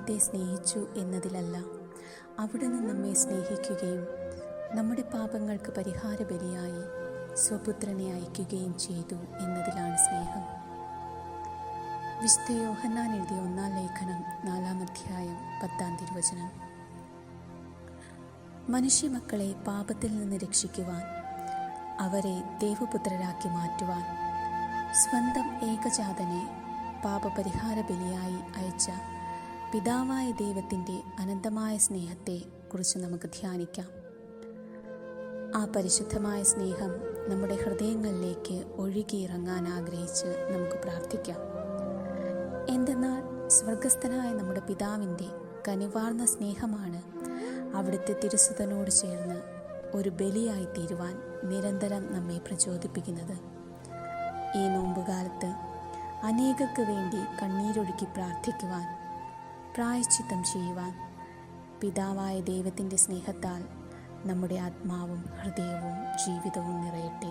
ലോകത്തെ സ്നേഹിച്ചു എന്നതിലല്ല, അവിടുന്ന് നമ്മെ സ്നേഹിക്കുകയും നമ്മുടെ പാപങ്ങൾക്ക് പരിഹാര ബലിയായി സ്വപുത്രനെ അയക്കുകയും ചെയ്തു എന്നതിലാണ് സ്നേഹം. വിശുദ്ധ യോഹന്നാൻ എഴുതിയ 1-ാം ലേഖനം 4-ാം അധ്യായം 10-ാം തിരുവചനം. മനുഷ്യമക്കളെ പാപത്തിൽ നിന്ന് രക്ഷിക്കുവാൻ, അവരെ ദൈവപുത്രരാക്കി മാറ്റുവാൻ സ്വന്തം ഏകജാതനെ പാപപരിഹാര ബലിയായി അയച്ച പിതാവായ ദൈവത്തിൻ്റെ അനന്തമായ സ്നേഹത്തെ കുറിച്ച് നമുക്ക് ധ്യാനിക്കാം. ആ പരിശുദ്ധമായ സ്നേഹം നമ്മുടെ ഹൃദയങ്ങളിലേക്ക് ഒഴുകിയിറങ്ങാൻ ആഗ്രഹിച്ച് നമുക്ക് പ്രാർത്ഥിക്കാം. എന്തെന്നാൽ സ്വർഗസ്ഥനായ നമ്മുടെ പിതാവിൻ്റെ കനിവാർന്ന സ്നേഹമാണ് അവിടുത്തെ തിരുസുതനോട് ചേർന്ന് ഒരു ബലിയായി തീരുവാൻ നിരന്തരം നമ്മെ പ്രചോദിപ്പിക്കുന്നത്. ഈ നോമ്പുകാലത്ത് അനേകർക്ക് വേണ്ടി കണ്ണീരൊഴുക്കി പ്രാർത്ഥിക്കുവാൻ, പ്രായശ്ചിത്തം ചെയ്യുവാൻ പിതാവായ ദൈവത്തിൻ്റെ സ്നേഹത്താൽ നമ്മുടെ ആത്മാവും ഹൃദയവും ജീവിതവും നിറയട്ടെ.